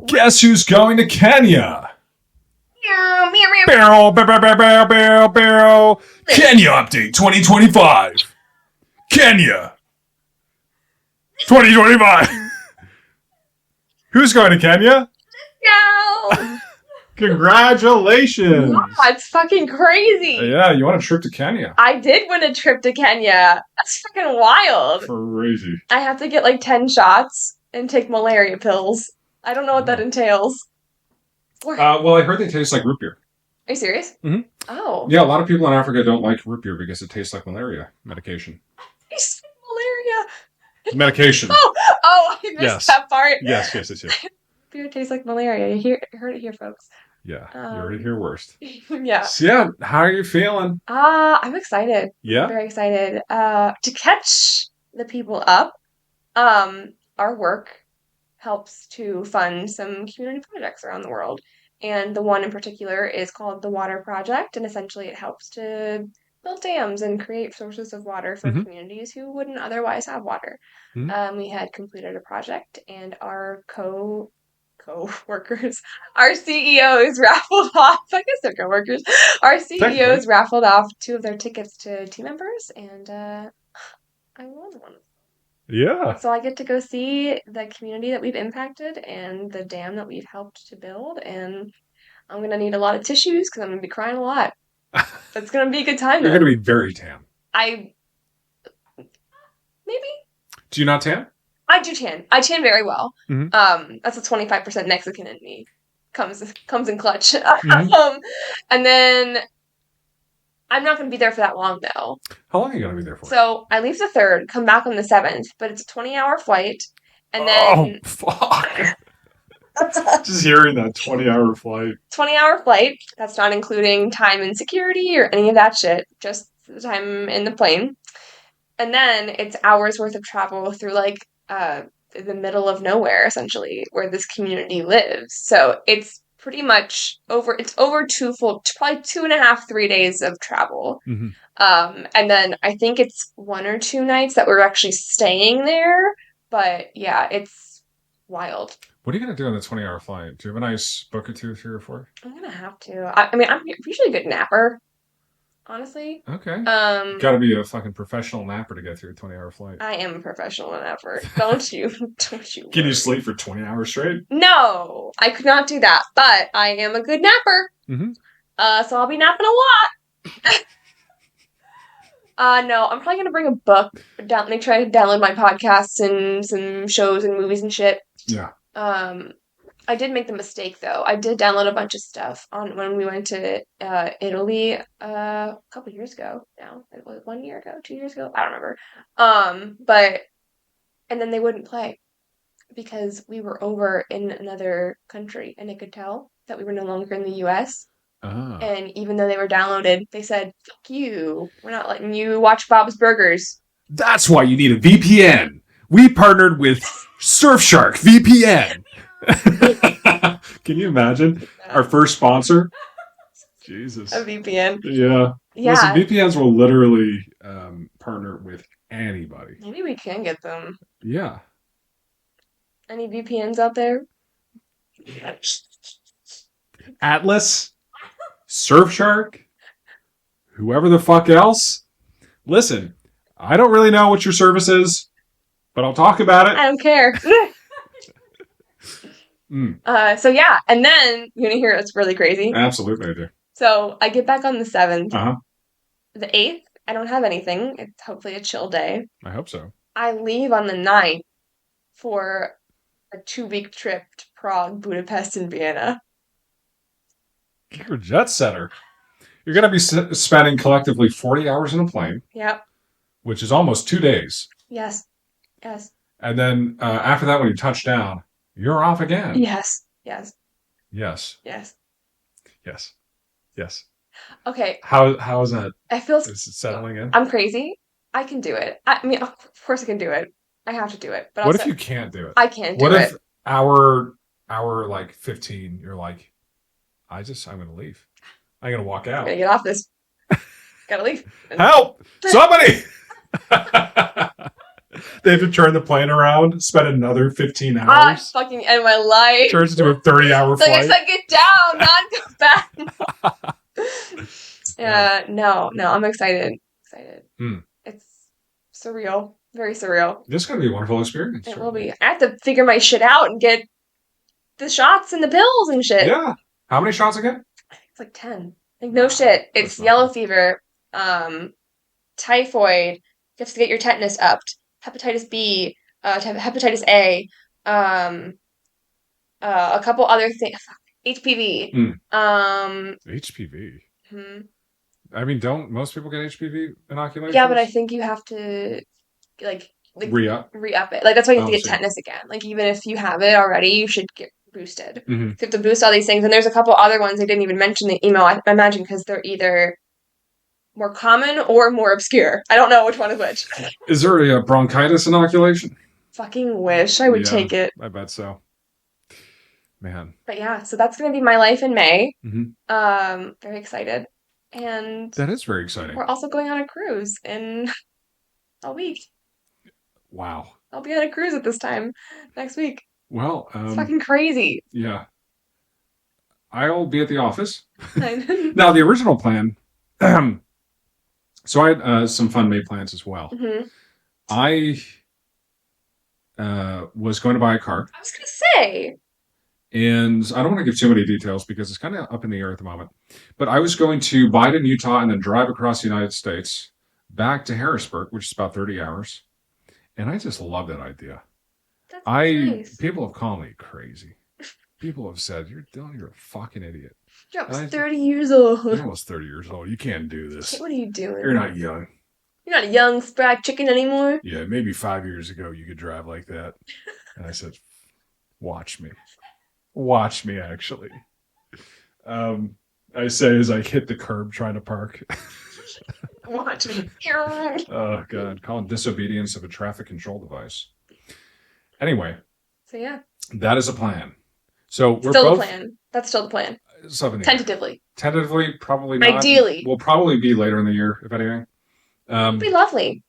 Guess who's going to Kenya? Meow, meow, meow. Barrel, barrel, barrel, barrel, barrel. Kenya update 2025. Kenya 2025. Who's going to Kenya? No. Congratulations. Wow, it's fucking crazy. Yeah, you want a trip to Kenya? I did win a trip to Kenya. That's fucking wild. Crazy. I have to get like 10 shots and take malaria pills. I don't know what that entails. Well, I heard they taste like root beer. Are you serious? Mm-hmm. Oh. Yeah, a lot of people in Africa don't like root beer because it tastes like malaria medication. Tastes like malaria. Medication. Oh, I missed that part. Yes. Beer tastes like malaria. You heard it here, folks. Yeah, you heard it here worst. Yeah. So yeah, how are you feeling? I'm excited. Yeah? Very excited. To catch the people up, our work helps to fund some community projects around the world. And the one in particular is called the Water Project, and essentially it helps to build dams and create sources of water for communities who wouldn't otherwise have water. We had completed a project, and our co-workers, our CEOs raffled off, I guess they're co-workers, our CEOs raffled off 2 of their tickets to team members, and I won one. Yeah. So I get to go see the community that we've impacted and the dam that we've helped to build, and I'm going to need a lot of tissues because I'm going to be crying a lot. It's going to be a good time. You're going to be very tan. Maybe. Do you not tan? I do tan. I tan very well. Mm-hmm. That's a 25% Mexican in me. Comes in clutch. Mm-hmm. And then I'm not going to be there for that long, though. How long are you going to be there for? So I leave the 3rd, come back on the 7th, but it's a 20-hour flight. And then... Oh, fuck. Just hearing that 20-hour flight. 20-hour flight. That's not including time in security or any of that shit. Just the time in the plane. And then it's hours worth of travel through, like, the middle of nowhere, essentially, where this community lives. So it's pretty much over 2 probably 2.5, 3 days of travel. Mm-hmm. And then I think it's 1 or 2 nights that we're actually staying there. But yeah, it's wild. What are you going to do on the 20-hour flight? Do you have a nice book or 2, 3, or 4? I'm going to have to. I mean, I'm usually a good napper, honestly. Okay. Got to be a fucking professional napper to get through a 20-hour flight. I am a professional napper. Don't you? Can you sleep for 20 hours straight? No, I could not do that, but I am a good napper. Mm-hmm. So I'll be napping a lot. No, I'm probably going to bring a book. Make sure I download my podcasts and some shows and movies and shit. Yeah. I did make the mistake, though. I did download a bunch of stuff when we went to Italy a couple years ago now. It was 1 year ago, 2 years ago? I don't remember. And then they wouldn't play because we were over in another country, and it could tell that we were no longer in the U.S. And even though they were downloaded, they said, fuck you. We're not letting you watch Bob's Burgers. That's why you need a VPN. We partnered with Surfshark VPN. Can you imagine? Our first sponsor? Jesus. A VPN. Yeah. Yeah. Listen, VPNs will literally partner with anybody. Maybe we can get them. Yeah. Any VPNs out there? Atlas, Surfshark, whoever the fuck else. Listen, I don't really know what your service is, but I'll talk about it. I don't care. So yeah, and then you're gonna hear it's really crazy. Absolutely, I do. So I get back on the 7th. Uh-huh. The 8th, I don't have anything. It's hopefully a chill day. I hope so. I leave on the 9th for a 2-week trip to Prague, Budapest, and Vienna. You're a jet setter. You're going to be spending collectively 40 hours in a plane. Yep. Which is almost 2 days. Yes. And then after that, when you touch down, you're off again. Yes. Okay. How is that? Is it settling in? I'm crazy. I can do it. I mean, of course I can do it. I have to do it. But what if you can't do it? I can't do it. What if hour like 15, you're like, I'm going to leave. I'm going to walk out. I'm going to get off this. Gotta leave. Help! Somebody! They have to turn the plane around, spend another 15 I hours. fucking end my life. Turns into a 30-hour It's like I flight. said, get down, not go back. No, I'm excited. It's surreal. Very surreal. This is going to be a wonderful experience. It will be. I have to figure my shit out and get the shots and the pills and shit. Yeah. How many shots again? It's like 10. Like, no shit. It's yellow fever, typhoid. You have to get your tetanus upped. Hepatitis B, hepatitis A, a couple other things. HPV. HPV. I mean, don't most people get HPV inoculations? Yeah, but I think you have to like re-up it. Like, that's why you have to get tetanus again. Like, even if you have it already, you should get boosted. Mm-hmm. You have to boost all these things. And there's a couple other ones they didn't even mention in the email, I imagine, because they're either more common or more obscure. I don't know which one is which. Is there a bronchitis inoculation? Fucking wish I would take it. I bet so. Man. But yeah, so that's going to be my life in May. Mm-hmm. Very excited. And that is very exciting. We're also going on a cruise in a week. Wow. I'll be on a cruise at this time next week. Well, it's fucking crazy. Yeah. I'll be at the office. Now, the original plan, so I had some fun May plans as well. Mm-hmm. I was going to buy a car. I was going to say. And I don't want to give too many details because it's kind of up in the air at the moment. But I was going to buy it in Utah and then drive across the United States back to Harrisburg, which is about 30 hours. And I just love that idea. That's nice. People have called me crazy. People have said, you're a fucking idiot. You're almost 30 years old. You're almost 30 years old. You can't do this. What are you doing? You're not young. You're not a young, spry chicken anymore. Yeah, maybe 5 years ago you could drive like that. And I said, watch me. Watch me, actually. I say as I hit the curb trying to park. Watch me. Oh, God. Call it disobedience of a traffic control device. Anyway. So, yeah. That is a plan. So, we're still both... the plan. That's still the plan. Tentatively. Tentatively, probably not. Ideally. Will probably be later in the year, if anything. It'd be lovely.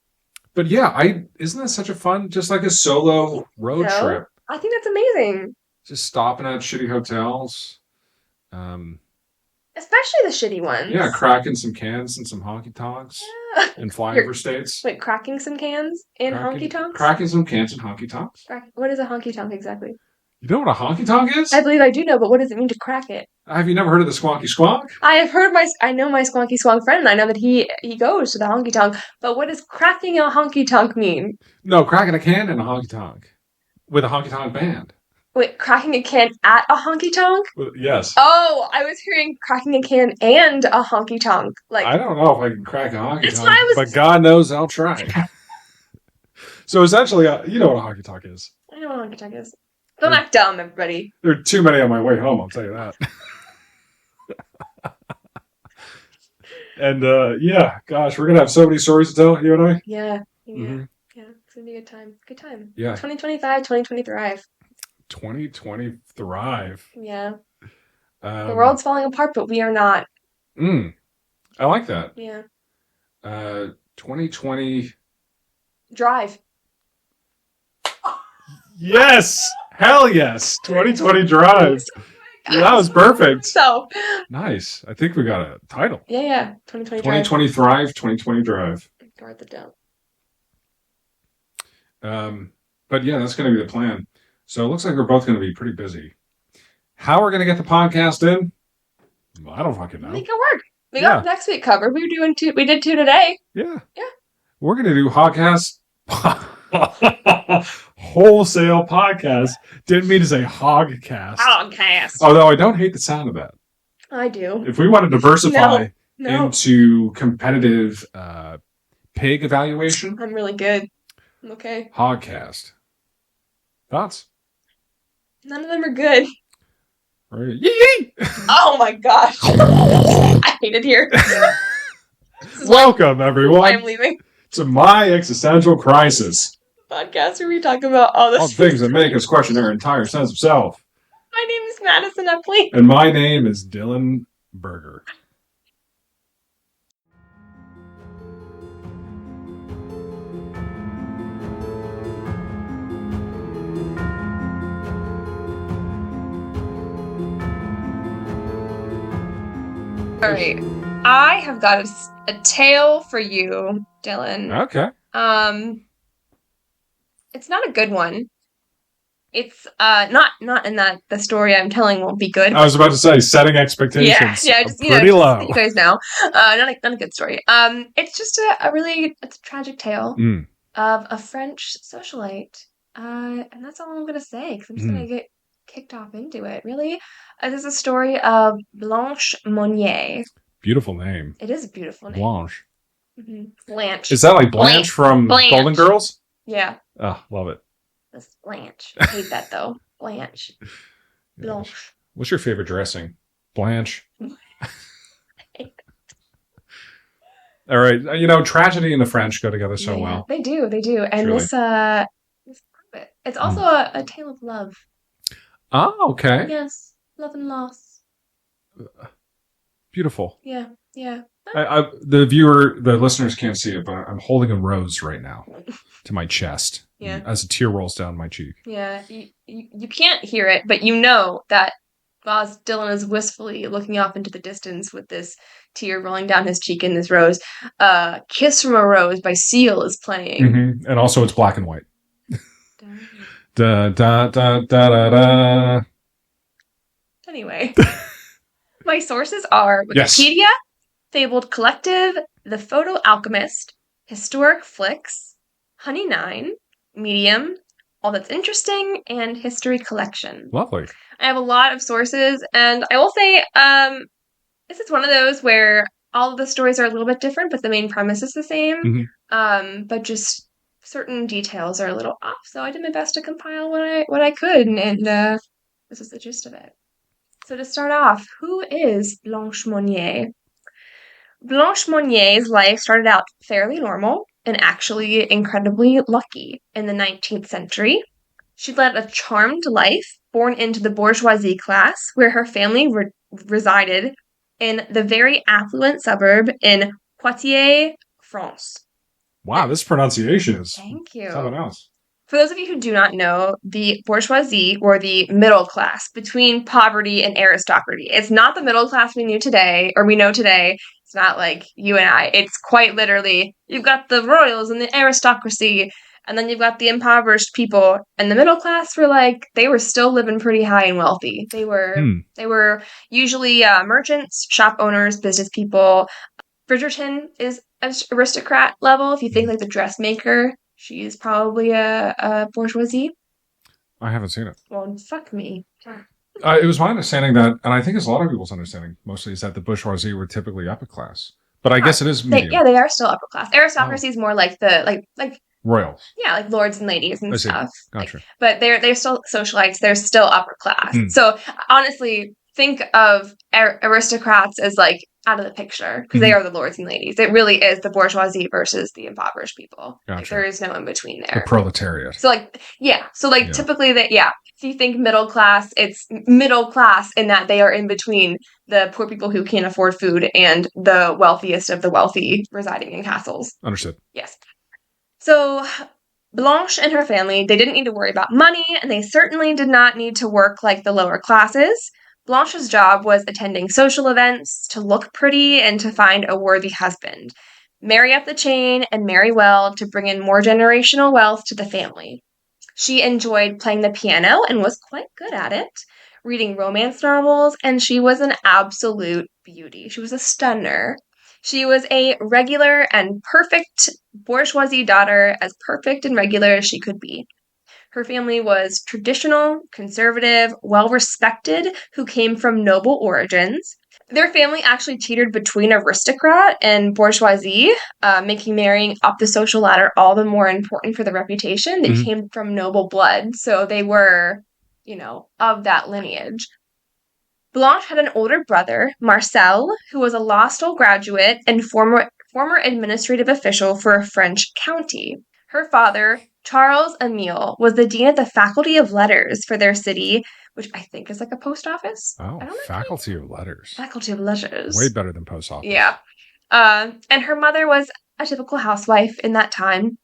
But yeah, isn't that such a fun, just like a solo road trip? I think that's amazing. Just stopping at shitty hotels. Especially the shitty ones. Yeah, cracking some cans and some honky-tonks. Yeah. And flying over states. Wait, cracking some cans and honky-tonks? Cracking some cans and honky-tonks. What is a honky-tonk exactly? You know what a honky-tonk is? I believe I do know, but what does it mean to crack it? Have you never heard of the squonky squonk? I know my squonky squonk friend, and I know that he goes to the honky-tonk, but what does cracking a honky-tonk mean? No, cracking a can in a honky-tonk. With a honky-tonk band. Wait, cracking a can at a honky-tonk? Yes. Oh, I was hearing cracking a can and a honky-tonk. Like, I don't know if I can crack a honky-tonk, that's what I was... but God knows I'll try. So essentially, you know what a honky-tonk is. I know what a honky-tonk is. Don't act dumb, everybody. There are too many on my way home, I'll tell you that. And, yeah, gosh, we're going to have so many stories to tell, you and I. Yeah. Mm-hmm. Yeah, it's going to be a good time. Good time. Yeah. 2025, 2020 thrive. 2020 thrive. Yeah. The world's falling apart, but we are not. I like that. Yeah. 2020... Drive. Yes! Hell yes! 2020 drive. Yeah, that was perfect. So nice. I think we got a title. Yeah. 2020 drive. 2020 thrive, 2020 drive. Guard the down. But yeah, that's going to be the plan. So it looks like we're both going to be pretty busy. How we're going to get the podcast in? Well, I don't fucking know. Make it work. We got next week covered. We did two today. Yeah. We're going to do Hogcast. Wholesale podcast. Didn't mean to say Hogcast. Hogcast. Although I don't hate the sound of that. I do. If we want to diversify into competitive pig evaluation. I'm really good. I'm okay. Hogcast. Thoughts? None of them are good. Right. Yee! Oh my gosh. I hate it here. Welcome, everyone. I'm leaving. To My Existential Crisis. Podcast where we talk about all things that make us question our entire sense of self. My name is Madison Epley. And my name is Dylan Berger. All right. I have got a tale for you, Dylan. Okay. It's not a good one. It's not in that the story I'm telling won't be good. I was about to say, setting expectations. Yeah, just pretty just low. so you guys know. Not a good story. It's just it's a tragic tale of a French socialite. And that's all I'm gonna say because I'm just gonna get kicked off into it. Really, this is a story of Blanche Monnier. Beautiful name. It is a beautiful name. Blanche. Blanche. Is that like Blanche from Golden Girls? Yeah. Oh, love it. That's Blanche. I hate that though. Blanche. Blanche. What's your favorite dressing? Blanche. All right. Tragedy and the French go together so well. They do. And Truly. it's also a tale of love. Oh, okay. Yes. Love and loss. Beautiful. Yeah. The listeners can't see it, but I'm holding a rose right now to my chest. Yeah. As a tear rolls down my cheek. Yeah. You can't hear it, but you know that while Dylan is wistfully looking off into the distance with this tear rolling down his cheek in this rose, Kiss from a Rose by Seal is playing. Mm-hmm. And also it's black and white. Da da da da da da. Anyway. My sources are Wikipedia, Fabled Collective, The Photo Alchemist, Historic Flicks, Honey9, Medium, All That's Interesting, and History Collection. Lovely. I have a lot of sources, and I will say this is one of those where all of the stories are a little bit different, but the main premise is the same. But just certain details are a little off, so I did my best to compile what I could, and this is the gist of it. So to start off, who is Blanche Monnier? Blanche Monnier's life started out fairly normal and actually incredibly lucky in the 19th century. She led a charmed life, born into the bourgeoisie class, where her family resided in the very affluent suburb in Poitiers, France. Wow, this pronunciation is Thank you. something else. For those of you who do not know, the bourgeoisie, or the middle class, between poverty and aristocracy. It's not the middle class we know today. It's not like you and I. It's quite literally, you've got the royals and the aristocracy, and then you've got the impoverished people. And the middle class they were still living pretty high and wealthy. They were usually merchants, shop owners, business people. Bridgerton is aristocrat level. If you think like the dressmaker, she's probably a bourgeoisie. I haven't seen it. Well, fuck me. It was my understanding that, and I think it's a lot of people's understanding, mostly, is that the bourgeoisie were typically upper class. But I guess it is medium. They are still upper class. Aristocracy is more like the like royals. Yeah, like lords and ladies and stuff. Gotcha. But they're still socialites. They're still upper class. So honestly, think of aristocrats as like out of the picture because they are the lords and ladies. It really is the bourgeoisie versus the impoverished people. Gotcha. Like, there is no in between there. The proletariat. So typically if you think middle class, it's middle class in that they are in between the poor people who can't afford food and the wealthiest of the wealthy residing in castles. Understood. Yes. So Blanche and her family, they didn't need to worry about money, and they certainly did not need to work like the lower classes. Blanche's job was attending social events, to look pretty, and to find a worthy husband. Marry up the chain and marry well to bring in more generational wealth to the family. She enjoyed playing the piano and was quite good at it, reading romance novels, and she was an absolute beauty. She was a stunner. She was a regular and perfect bourgeoisie daughter, as perfect and regular as she could be. Her family was traditional, conservative, well-respected, who came from noble origins. Their family actually teetered between aristocrat and bourgeoisie, making marrying up the social ladder all the more important for the reputation. They came from noble blood, so they were, of that lineage. Blanche had an older brother, Marcel, who was a law school graduate and former administrative official for a French county. Her father, Charles Emile, was the dean of the Faculty of Letters for their city, which I think is like a post office. Oh, Faculty of Letters. Faculty of Letters. Way better than post office. Yeah. And her mother was a typical housewife in that time.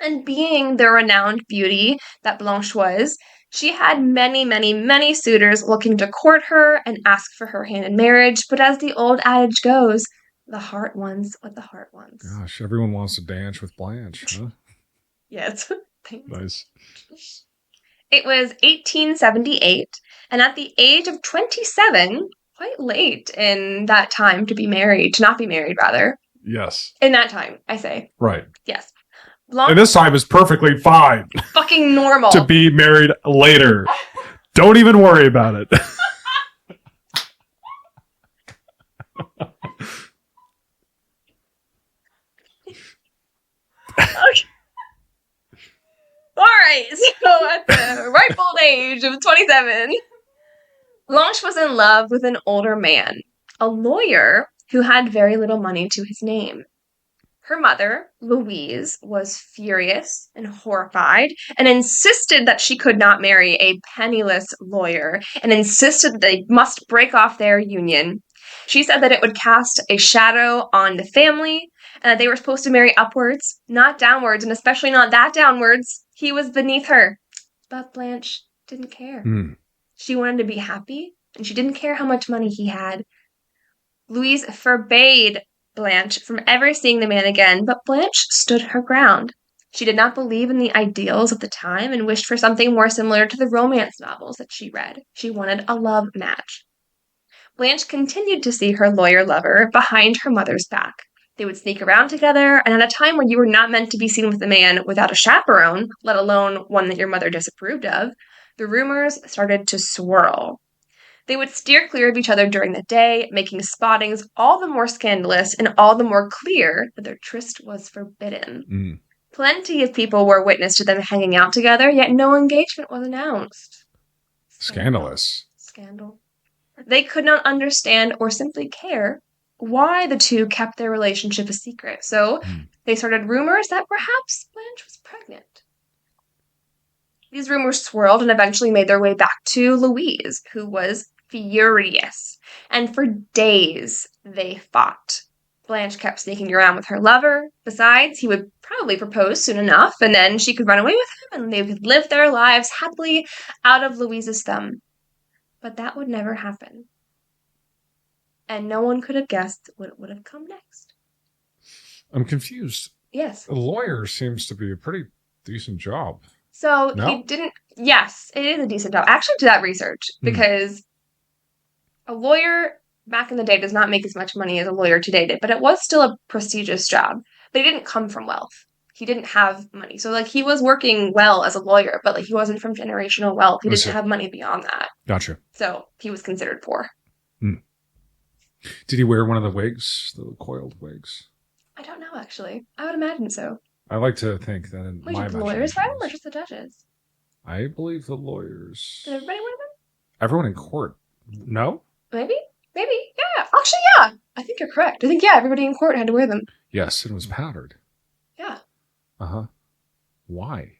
And being the renowned beauty that Blanche was, She had many, many, many suitors looking to court her and ask for her hand in marriage, but as the old adage goes, the heart wants what the heart wants. Gosh, everyone wants to dance with Blanche, huh? Yes. Nice. It was 1878, and at the age of 27, quite late in that time to not be married, rather. Yes. In that time, I say. Right. Yes. And this time is perfectly fine. Fucking normal. To be married later. Don't even worry about it. Okay. All right, so at the ripe old age of 27, Blanche was in love with an older man, a lawyer who had very little money to his name. Her mother, Louise, was furious and horrified and insisted that she could not marry a penniless lawyer and insisted that they must break off their union. She said that it would cast a shadow on the family and that they were supposed to marry upwards, not downwards, and especially not that downwards. He was beneath her. But Blanche didn't care. She wanted to be happy, and she didn't care how much money he had. Louise forbade Blanche from ever seeing the man again, but Blanche stood her ground. She did not believe in the ideals of the time and wished for something more similar to the romance novels that she read. She wanted a love match. Blanche continued to see her lawyer lover behind her mother's back. They would sneak around together, and at a time when you were not meant to be seen with a man without a chaperone, let alone one that your mother disapproved of, the rumors started to swirl. They would steer clear of each other during the day, making spottings all the more scandalous and all the more clear that their tryst was forbidden. Plenty of people were witness to them hanging out together, yet no engagement was announced. Scandalous. Scandal. They could not understand or simply care why the two kept their relationship a secret. So they started rumors that perhaps Blanche was pregnant. These rumors swirled and eventually made their way back to Louise, who was furious. And for days, they fought. Blanche kept sneaking around with her lover. Besides, he would probably propose soon enough, and then she could run away with him, and they could live their lives happily out of Louise's thumb. But that would never happen. And no one could have guessed what would have come next. I'm confused. Yes. A lawyer seems to be a pretty decent job. So he didn't... Yes, it is a decent job. I actually did that research because a lawyer back in the day does not make as much money as a lawyer today did, but it was still a prestigious job. But he didn't come from wealth. He didn't have money. So, he was working well as a lawyer, but, he wasn't from generational wealth. He didn't have money beyond that. Gotcha. So, he was considered poor. Did he wear one of the wigs, the coiled wigs? I don't know, actually. I would imagine so. I like to think that in my did the lawyers wear them or just the judges? I believe the lawyers. Did everybody wear them? Everyone in court. No? Maybe. Yeah. Actually, yeah. I think you're correct. I think, everybody in court had to wear them. Yes, it was powdered. Yeah. Uh-huh. Why?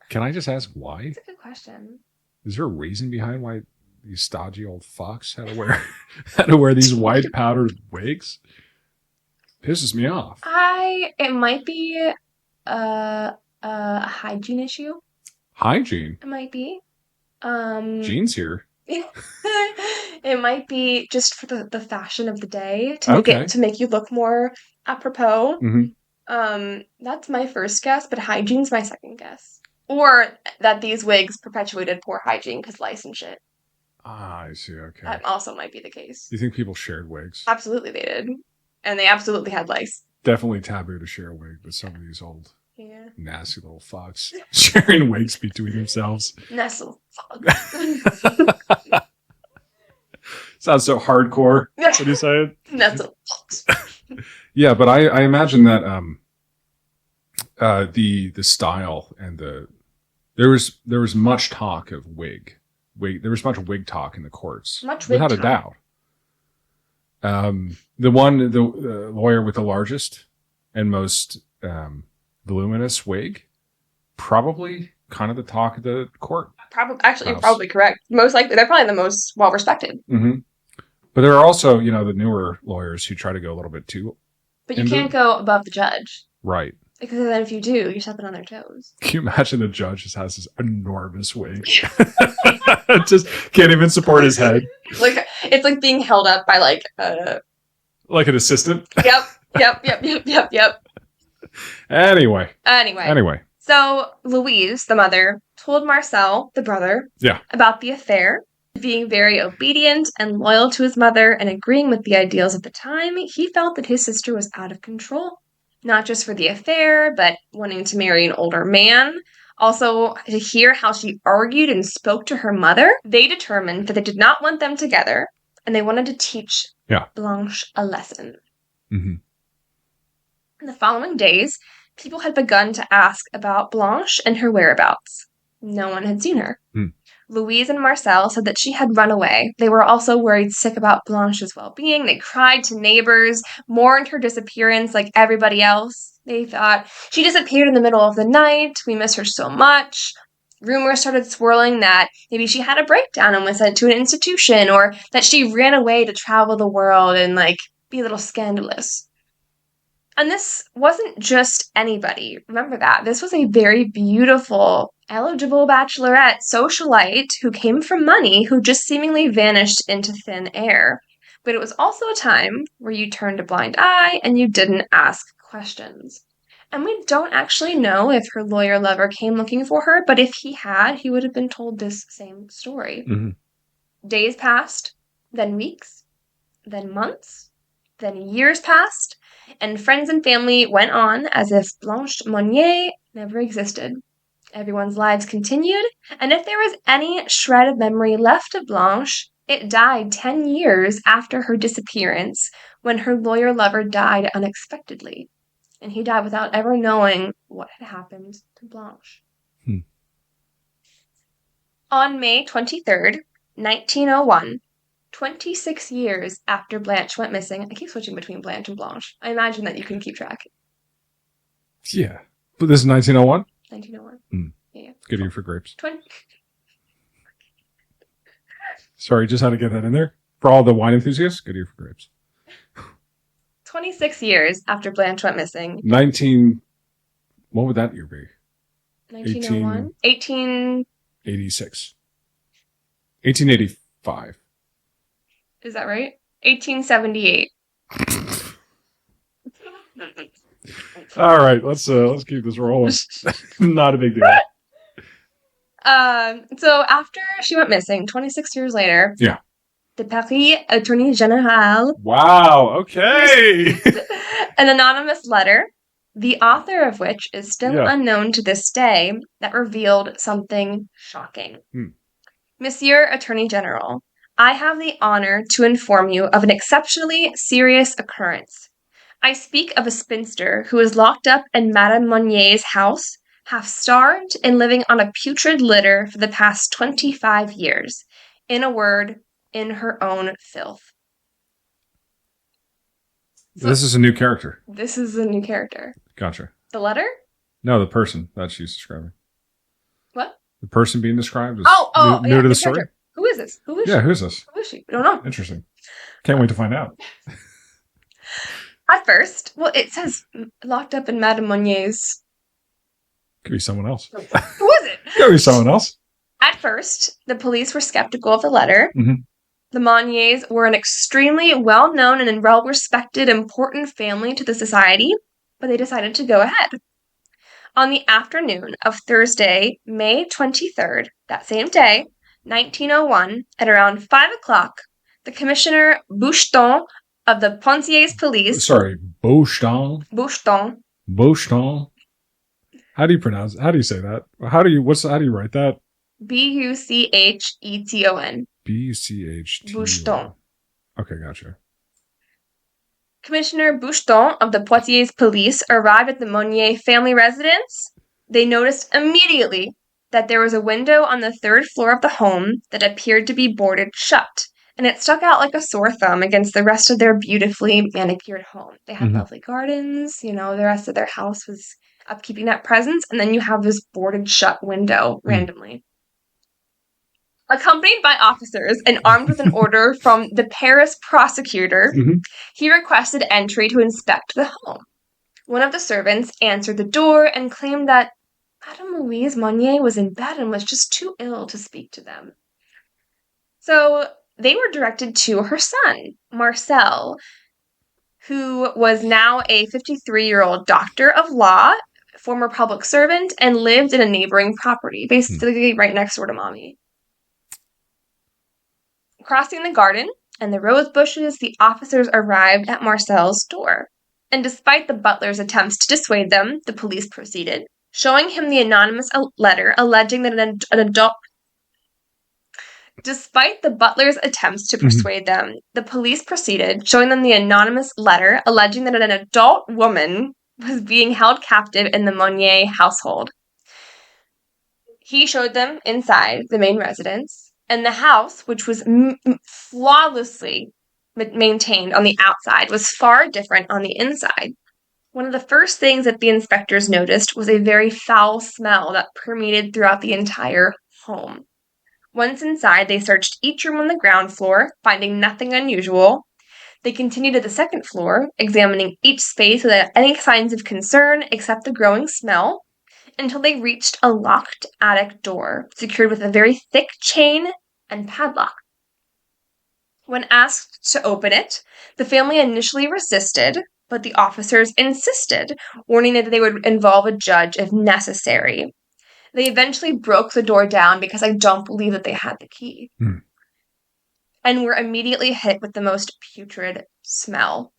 Can I just ask why? That's a good question. Is there a reason behind why these stodgy old fucks had to wear these white powdered wigs? Pisses me off. It might be a hygiene issue. Hygiene? It might be. Jeans here. It might be just for the fashion of the day to make you look more apropos. That's my first guess, but hygiene's my second guess. Or that these wigs perpetuated poor hygiene because lice and shit. Ah, I see. Okay. That also might be the case. Do you think people shared wigs? Absolutely, they did, and they absolutely had lice. Definitely taboo to share a wig, but some of these old nasty little fucks sharing wigs between themselves. Nasty little fucks. Sounds so hardcore. What do you say? Nasty little fucks. Yeah, but I imagine that the style and there was much talk of wig. There was much wig talk in the courts. Without a doubt. The lawyer with the largest and most voluminous wig, probably kind of the talk of the court. You're probably correct. Most likely, they're probably the most well respected. But there are also, the newer lawyers who try to go a little bit too. But you can't go above the judge. Right. Because then if you do, you're stepping on their toes. Can you imagine the judge just has this enormous wig? Just can't even support his head. Like, it's like being held up by like like an assistant. Yep. Anyway. So Louise, the mother, told Marcel, the brother, about the affair. Being very obedient and loyal to his mother and agreeing with the ideals of the time, he felt that his sister was out of control. Not just for the affair, but wanting to marry an older man. Also, to hear how she argued and spoke to her mother, they determined that they did not want them together, and they wanted to teach Blanche a lesson. Mm-hmm. In the following days, people had begun to ask about Blanche and her whereabouts. No one had seen her. Louise and Marcel said that she had run away. They were also worried sick about Blanche's well-being. They cried to neighbors, mourned her disappearance like everybody else. They thought, she disappeared in the middle of the night. We miss her so much. Rumors started swirling that maybe she had a breakdown and was sent to an institution, or that she ran away to travel the world and, like, be a little scandalous. And this wasn't just anybody. Remember that. This was a very beautiful, eligible bachelorette socialite who came from money, who just seemingly vanished into thin air. But it was also a time where you turned a blind eye and you didn't ask questions. And we don't actually know if her lawyer lover came looking for her, but if he had, he would have been told this same story. Mm-hmm. Days passed, then weeks, then months, then years passed, and friends and family went on as if Blanche Monnier never existed. Everyone's lives continued, and if there was any shred of memory left of Blanche, it died 10 years after her disappearance, when her lawyer lover died unexpectedly. And he died without ever knowing what had happened to Blanche. On May 23rd, 1901, 26 years after Blanche went missing. I keep switching between Blanche and Blanche. I imagine that you can keep track. Yeah. But this is 1901? 1901. Yeah. Good year for grapes. 20. Sorry, just had to get that in there. For all the wine enthusiasts, good year for grapes. 26 years after Blanche went missing. What would that year be? 1901? 1886. 1885. Is that right? 1878. All right, let's keep this rolling. Not a big deal. So after she went missing, 26 years later, the Paris Attorney General. Wow. Okay. An anonymous letter, the author of which is still unknown to this day, that revealed something shocking. Monsieur Attorney General, I have the honor to inform you of an exceptionally serious occurrence. I speak of a spinster who is locked up in Madame Monnier's house, half starved and living on a putrid litter for the past 25 years. In a word, in her own filth. So, this is a new character. This is a new character. Gotcha. The letter? No, the person that she's describing. What? The person being described is new to the story. Character. Who is this? Who is she? Who's this? Who is she? I don't know. Interesting. Can't wait to find out. At first, it says locked up in Madame Monnier's. Could be someone else. Who is it? Could be someone else. At first, the police were skeptical of the letter. Mm-hmm. The Monniers were an extremely well-known and well-respected, important family to the society, but they decided to go ahead. On the afternoon of Thursday, May 23rd, that same day, 1901, at around 5 o'clock, the Commissioner Boucheton of the Pontiers Police... Sorry, Boucheton? Boucheton. How do you say that? How do you write that? Bucheton. Bucheton. Boucheton. Okay, gotcha. Commissioner Boucheton of the Poitiers Police arrived at the Monnier family residence. They noticed immediately that there was a window on the third floor of the home that appeared to be boarded shut, and it stuck out like a sore thumb against the rest of their beautifully manicured home. They had lovely gardens, the rest of their house was upkeeping that presence, and then you have this boarded shut window randomly. Accompanied by officers and armed with an order from the Paris prosecutor, he requested entry to inspect the home. One of the servants answered the door and claimed that Madame Louise Monnier was in bed and was just too ill to speak to them. So they were directed to her son, Marcel, who was now a 53-year-old doctor of law, former public servant, and lived in a neighboring property, basically right next door to Mommy. Crossing the garden and the rose bushes, the officers arrived at Marcel's door. And despite the butler's attempts to dissuade them, the police proceeded, showing him the anonymous letter alleging that an adult... Despite the butler's attempts to persuade them, the police proceeded, showing them the anonymous letter alleging that an adult woman was being held captive in the Monnier household. He showed them inside the main residence, and the house, which was flawlessly maintained on the outside, was far different on the inside. One of the first things that the inspectors noticed was a very foul smell that permeated throughout the entire home. Once inside, they searched each room on the ground floor, finding nothing unusual. They continued to the second floor, examining each space without any signs of concern except the growing smell, until they reached a locked attic door, secured with a very thick chain and padlock. When asked to open it, the family initially resisted, but the officers insisted, warning that they would involve a judge if necessary. They eventually broke the door down because I don't believe that they had the key. And were immediately hit with the most putrid smell.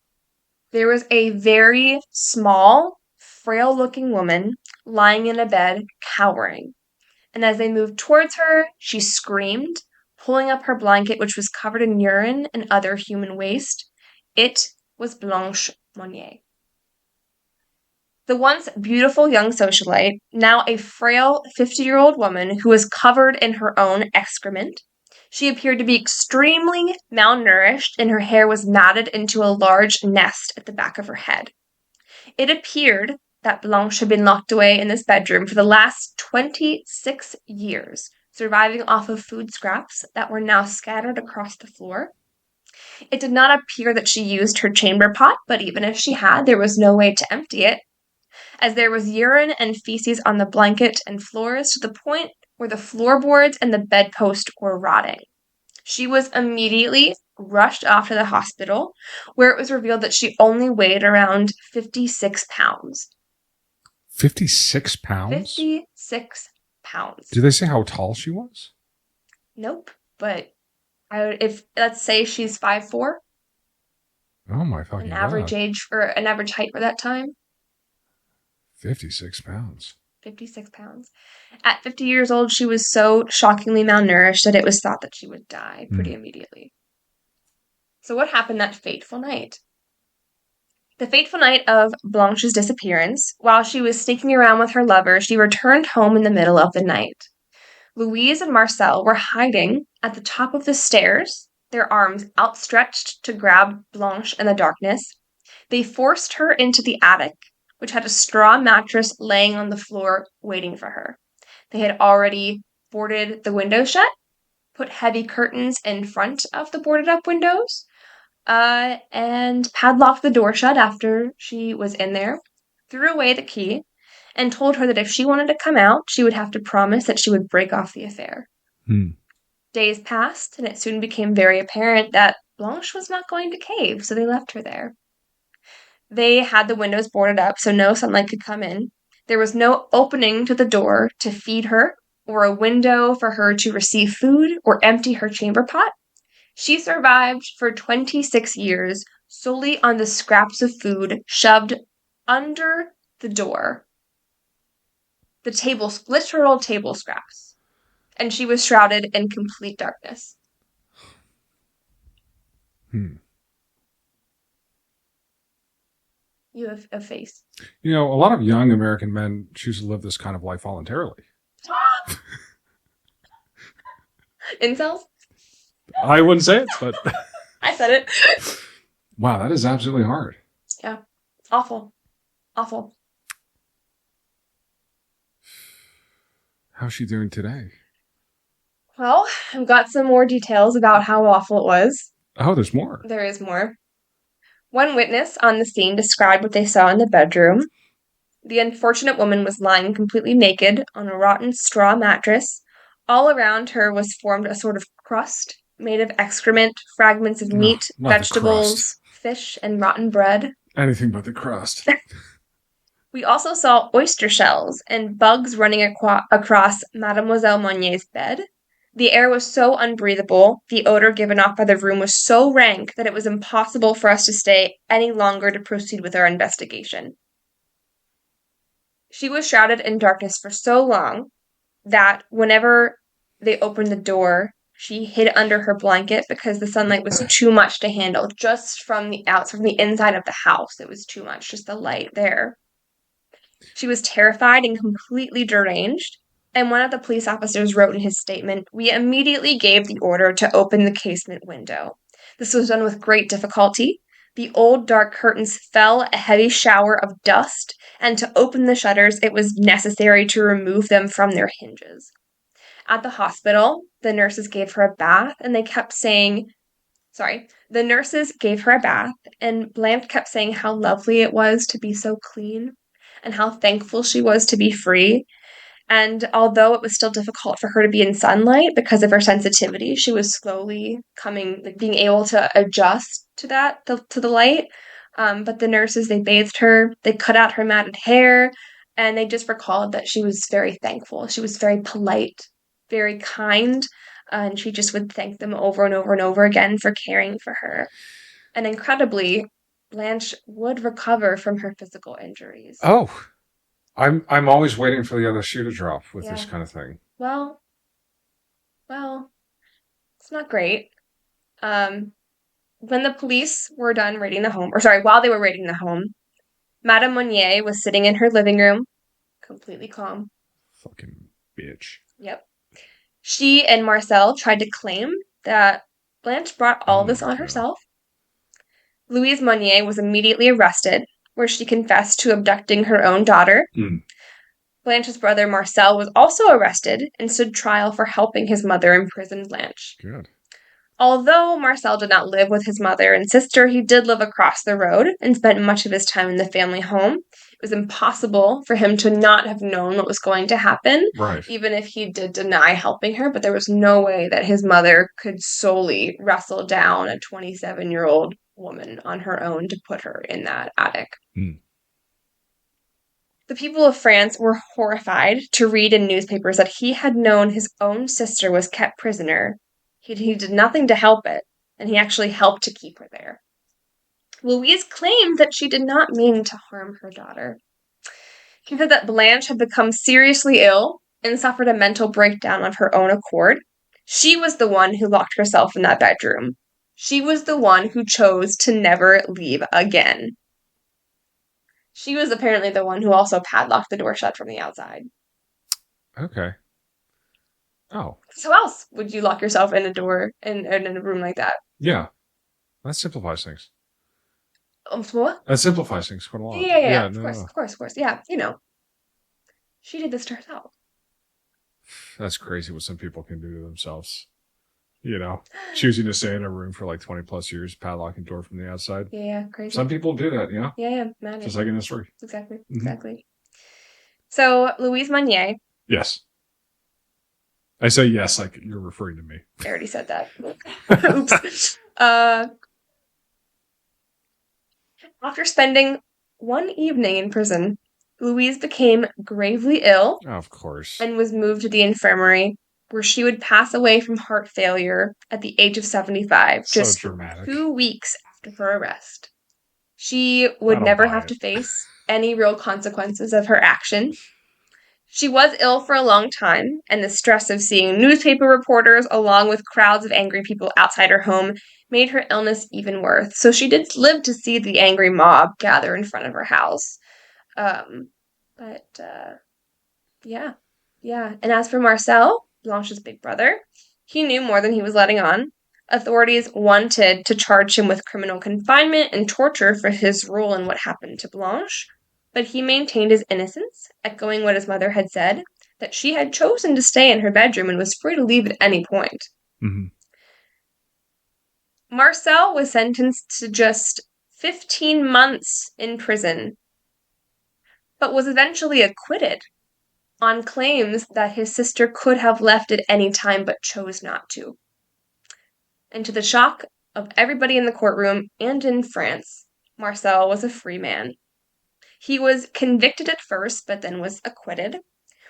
There was a very small, frail-looking woman lying in a bed, cowering. And as they moved towards her, she screamed, pulling up her blanket, which was covered in urine and other human waste. It was Blanche Monnier. The once beautiful young socialite, now a frail 50-year-old woman who was covered in her own excrement. She appeared to be extremely malnourished, and her hair was matted into a large nest at the back of her head. It appeared that Blanche had been locked away in this bedroom for the last 26 years, surviving off of food scraps that were now scattered across the floor. It did not appear that she used her chamber pot, but even if she had, there was no way to empty it, as there was urine and feces on the blanket and floors to the point where the floorboards and the bedpost were rotting. She was immediately rushed off to the hospital, where it was revealed that she only weighed around 56 pounds. 56 pounds? 56 pounds. Did they say how tall she was? Nope, but if let's say she's 5'4", oh my fucking an average God. age or an average height for that time. 56 pounds. 56 pounds. At 50 years old, she was so shockingly malnourished that it was thought that she would die pretty immediately. So what happened that fateful night? The fateful night of Blanche's disappearance, while she was sneaking around with her lover, she returned home in the middle of the night. Louise and Marcel were hiding at the top of the stairs, their arms outstretched to grab Blanche in the darkness. They forced her into the attic, which had a straw mattress laying on the floor waiting for her. They had already boarded the window shut, put heavy curtains in front of the boarded up windows, and padlocked the door shut after she was in there, threw away the key, and told her that if she wanted to come out, she would have to promise that she would break off the affair. Days passed, and it soon became very apparent that Blanche was not going to cave, so they left her there. They had the windows boarded up so no sunlight could come in. There was no opening to the door to feed her, or a window for her to receive food or empty her chamber pot. She survived for 26 years solely on the scraps of food shoved under the door. The literal table scraps. And she was shrouded in complete darkness. You have a face. You know, a lot of young American men choose to live this kind of life voluntarily. Incels? I wouldn't say it, but... I said it. Wow, that is absolutely hard. Yeah. Awful. Awful. How's she doing today? Well, I've got some more details about how awful it was. Oh, there's more. There is more. One witness on the scene described what they saw in the bedroom. The unfortunate woman was lying completely naked on a rotten straw mattress. All around her was formed a sort of crust made of excrement, fragments of No, meat, not the crust. vegetables, fish, and rotten bread. Anything but the crust. We also saw oyster shells and bugs running across Mademoiselle Monnier's bed. The air was so unbreathable, the odor given off by the room was so rank that it was impossible for us to stay any longer to proceed with our investigation. She was shrouded in darkness for so long that whenever they opened the door, she hid under her blanket because the sunlight was too much to handle just from the outside, from the inside of the house. It was too much, just the light there. She was terrified and completely deranged. And one of the police officers wrote in his statement, "We immediately gave the order to open the casement window. This was done with great difficulty. The old dark curtains fell a heavy shower of dust, and to open the shutters, it was necessary to remove them from their hinges." At the hospital, the nurses gave her a bath, and they kept saying, the nurses gave her a bath, and Blanche kept saying how lovely it was to be so clean and how thankful she was to be free. And although it was still difficult for her to be in sunlight because of her sensitivity, she was slowly being able to adjust to to the light. But the nurses, they bathed her, they cut out her matted hair, and they just recalled that she was very thankful. She was very polite, very kind, and she just would thank them over and over and over again for caring for her. And incredibly, Blanche would recover from her physical injuries. Oh, I'm always waiting for the other shoe to drop with this kind of thing. Well, it's not great. When the police were done raiding the home, while they were raiding the home, Madame Monnier was sitting in her living room, completely calm. Fucking bitch. Yep. She and Marcel tried to claim that Blanche brought all this on herself. Louise Monnier was immediately arrested, where she confessed to abducting her own daughter. Blanche's brother Marcel was also arrested and stood trial for helping his mother imprison Blanche. Good. Although Marcel did not live with his mother and sister, he did live across the road and spent much of his time in the family home. It was impossible for him to not have known what was going to happen, right, even if he did deny helping her, but there was no way that his mother could solely wrestle down a 27-year-old woman on her own to put her in that attic. The people of France were horrified to read in newspapers that he had known his own sister was kept prisoner. He did nothing to help it, and he actually helped to keep her there. Louise claimed that she did not mean to harm her daughter. She said that Blanche had become seriously ill and suffered a mental breakdown of her own accord. She was the one who locked herself in that bedroom. She was the one who chose to never leave again. She was apparently the one who also padlocked the door shut from the outside. Okay. Oh. So how else would you lock yourself in a door in a room like that? Yeah. That simplifies things. What? That simplifies things quite a lot. Yeah. Of course. Yeah, She did this to herself. That's crazy what some people can do to themselves. Choosing to stay in a room for like 20 plus years, padlocking door from the outside. Yeah, crazy. Some people do that, Yeah, man. Just like in this story. Exactly. So, Louise Monnier. Yes. I say yes, like you're referring to me. I already said that. Oops. After spending one evening in prison, Louise became gravely ill. Of course. And was moved to the infirmary, where she would pass away from heart failure at the age of 75, just dramatic. 2 weeks after her arrest. She would never have to face any real consequences of her action. She was ill for a long time, and the stress of seeing newspaper reporters along with crowds of angry people outside her home made her illness even worse. So she did live to see the angry mob gather in front of her house. Yeah. And as for Marcel, Blanche's big brother, he knew more than he was letting on. Authorities wanted to charge him with criminal confinement and torture for his role in what happened to Blanche, but he maintained his innocence, echoing what his mother had said, that she had chosen to stay in her bedroom and was free to leave at any point. Mm-hmm. Marcel was sentenced to just 15 months in prison, but was eventually acquitted on claims that his sister could have left at any time but chose not to. And to the shock of everybody in the courtroom and in France, Marcel was a free man. He was convicted at first, but then was acquitted,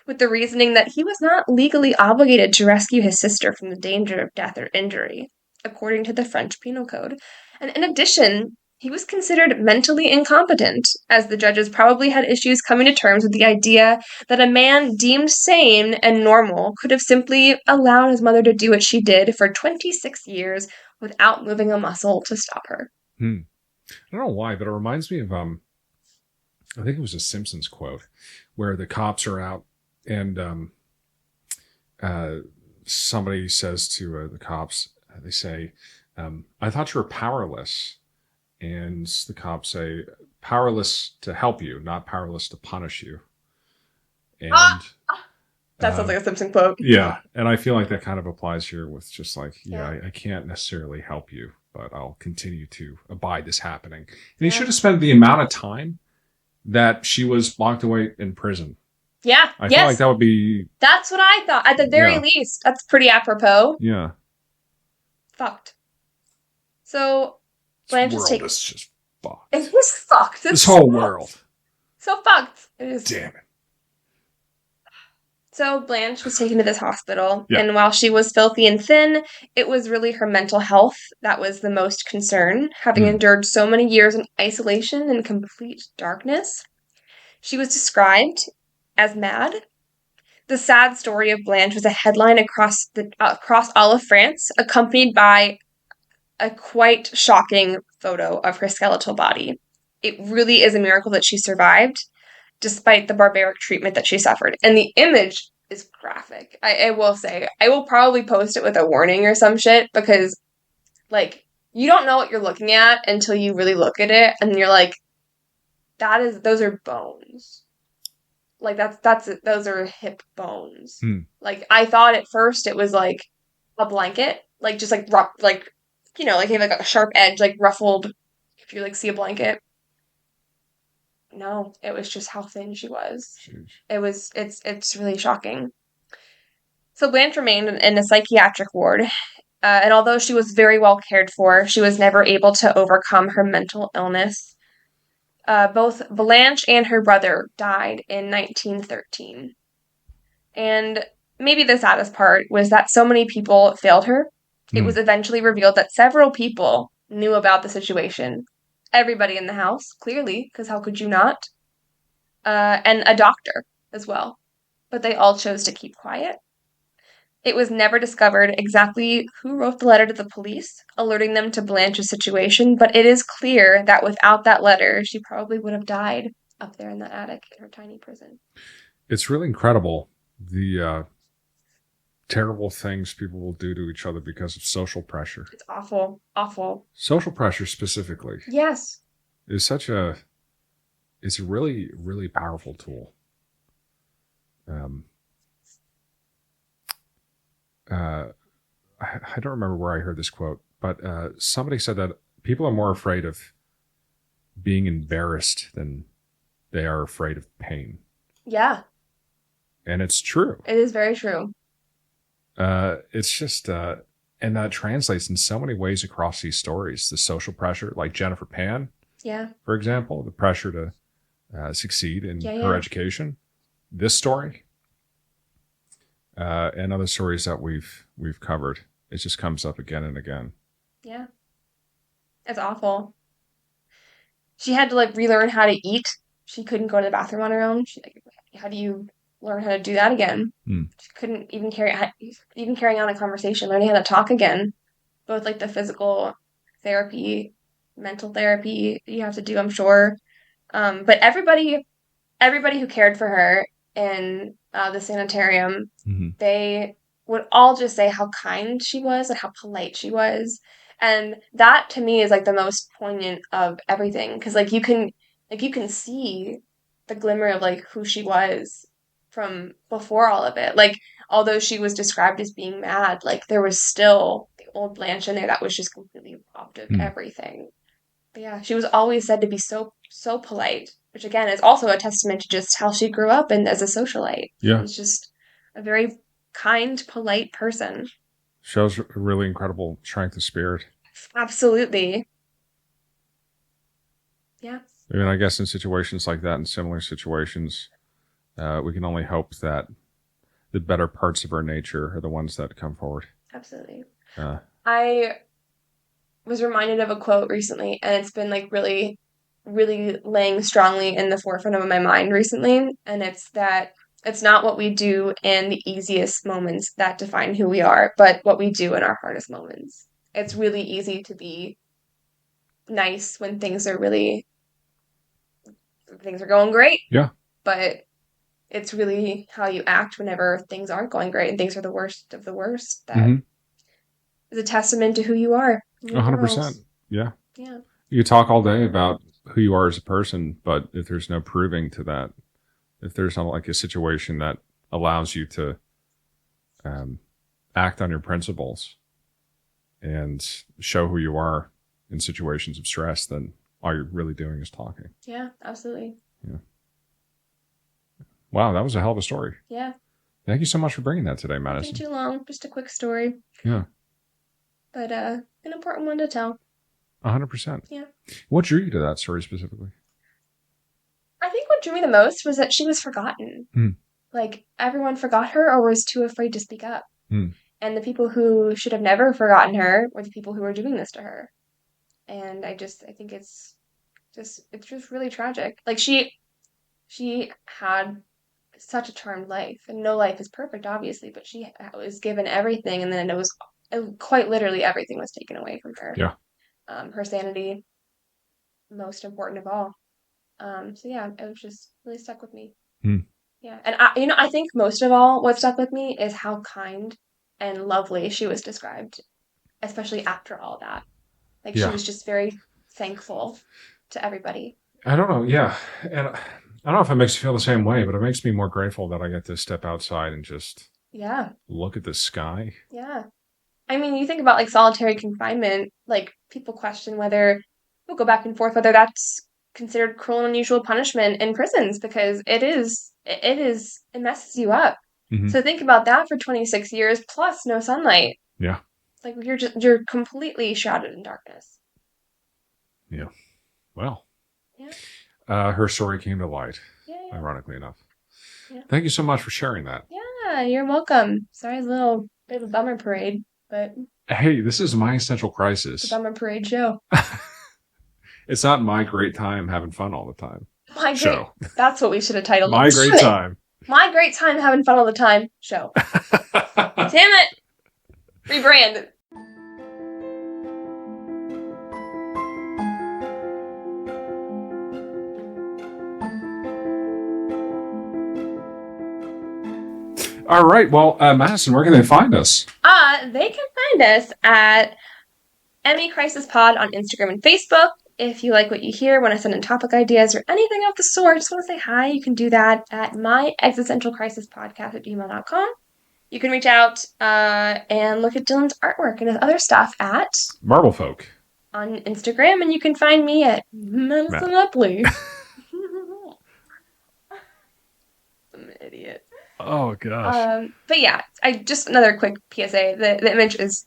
with the reasoning that he was not legally obligated to rescue his sister from the danger of death or injury, according to the French Penal Code. And in addition, he was considered mentally incompetent, as the judges probably had issues coming to terms with the idea that a man deemed sane and normal could have simply allowed his mother to do what she did for 26 years without moving a muscle to stop her. I don't know why, but it reminds me of I think it was a Simpsons quote where the cops are out and somebody says to the cops, they say, I thought you were powerless. And the cops say, powerless to help you, not powerless to punish you. And that sounds like a Simpson quote. Yeah. And I feel like that kind of applies here with just like, I can't necessarily help you, but I'll continue to abide this happening. And he should have spent the amount of time that she was locked away in prison. Yeah. I feel like that would be... That's what I thought. At the very least. That's pretty apropos. Yeah. Fucked. So, Blanche is taken... This world is just fucked. It is fucked. This whole world. So fucked. It is. Damn it. So Blanche was taken to this hospital, and while she was filthy and thin, it was really her mental health that was the most concern, having endured so many years in isolation and complete darkness. She was described as mad. The sad story of Blanche was a headline across all of France, accompanied by a quite shocking photo of her skeletal body. It really is a miracle that she survived, despite the barbaric treatment that she suffered. And the image is graphic. I will say. I will probably post it with a warning or some shit, because, like, you don't know what you're looking at until you really look at it, and you're like, those are bones. Like, those are hip bones. Like, I thought at first it was, like, a blanket. Like, just, like, rough, like, you know, like, you have, like, a sharp edge, like, ruffled, if you, like, see a blanket. No, it was just how thin she was. It's really shocking. So Blanche remained in a psychiatric ward, and although she was very well cared for, she was never able to overcome her mental illness. Both Blanche and her brother died in 1913. And maybe the saddest part was that so many people failed her. It was eventually revealed that several people knew about the situation. Everybody in the house, clearly, because how could you not? And a doctor as well. But they all chose to keep quiet. It was never discovered exactly who wrote the letter to the police, alerting them to Blanche's situation, but it is clear that without that letter, she probably would have died up there in the attic in her tiny prison. It's really incredible, the terrible things people will do to each other because of social pressure. It's awful. Awful. Social pressure specifically. Yes. It's a really, really powerful tool. I don't remember where I heard this quote, but somebody said that people are more afraid of being embarrassed than they are afraid of pain. Yeah. And it's true. It is very true. It's just, and that translates in so many ways across these stories. The social pressure, like Jennifer Pan, for example, the pressure to succeed in her education. This story, and other stories that we've covered, it just comes up again and again. Yeah, it's awful. She had to relearn how to eat. She couldn't go to the bathroom on her own. How do you learn how to do that again? She couldn't even carrying on a conversation, learning how to talk again. Both the physical therapy, mental therapy you have to do, I'm sure. But everybody who cared for her in the sanitarium, they would all just say how kind she was and how polite she was. And that to me is the most poignant of everything, because you can see the glimmer of who she was from before all of it. Although she was described as being mad, there was still the old Blanche in there that was just completely robbed of everything. But yeah, she was always said to be so polite, which again is also a testament to just how she grew up and as a socialite. She Yeah. was just a very kind, polite person. Shows a really incredible strength of spirit. Absolutely. Yeah. I mean, I guess in situations like that, in similar situations, we can only hope that the better parts of our nature are the ones that come forward. Absolutely. Uh, I was reminded of a quote recently, and it's been like really, really laying strongly in the forefront of my mind recently. And it's that it's not what we do in the easiest moments that define who we are, but what we do in our hardest moments. It's really easy to be nice when things are going great, yeah. but it's really how you act whenever things aren't going great and things are the worst of the worst that is a testament to who you are in your 100%. morals. Yeah. Yeah. You talk all day about who you are as a person, but if there's no proving to that, if there's not like a situation that allows you to act on your principles and show who you are in situations of stress, then all you're really doing is talking. Yeah, absolutely. Yeah. Wow, that was a hell of a story. Yeah. Thank you so much for bringing that today, Madison. Nothing too long, just a quick story. Yeah. But an important one to tell. 100%. Yeah. What drew you to that story specifically? I think what drew me the most was that she was forgotten. Like, everyone forgot her or was too afraid to speak up. And the people who should have never forgotten her were the people who were doing this to her. And I think it's just really tragic. Like, she had such a charmed life, and no life is perfect, obviously, but she was given everything, and then it was quite literally everything was taken away from her. Yeah. Her sanity, most important of all. So yeah, it was just really stuck with me. Yeah, and I think most of all, what stuck with me is how kind and lovely she was described, especially after all that. Like, she was just very thankful to everybody. I don't know. Yeah. And I don't know if it makes you feel the same way, but it makes me more grateful that I get to step outside and just look at the sky. Yeah. I mean, you think about like solitary confinement, like people question whether we'll go back and forth whether that's considered cruel and unusual punishment in prisons because it messes you up. So think about that for 26 years plus no sunlight. Yeah. Like you're completely shrouded in darkness. Yeah. Well. Yeah. Her story came to light. Yeah. Ironically enough. Yeah. Thank you so much for sharing that. Yeah, you're welcome. Sorry, it's a little bit of a bummer parade, but hey, this is my essential crisis. It's a bummer parade show. It's not my great time having fun all the time. That's what we should have titled My great time. My great time having fun all the time show. Damn it! Rebrand. All right. Well, Madison, where can they find us? They can find us at Emmy Crisis Pod on Instagram and Facebook. If you like what you hear, want to send in topic ideas or anything of the sort, just want to say hi, you can do that at myexistentialcrisispodcast@gmail.com. You can reach out and look at Dylan's artwork and his other stuff at Marble Folk on Instagram, and you can find me at Madison Upley. I'm an idiot. Oh gosh. But yeah, just another quick PSA. The image is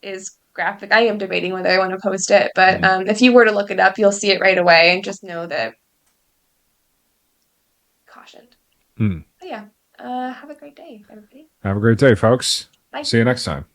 graphic. I am debating whether I want to post it, but if you were to look it up, you'll see it right away, and just know that cautioned. But yeah, have a great day, everybody. Have a great day, folks. Bye. See you next time.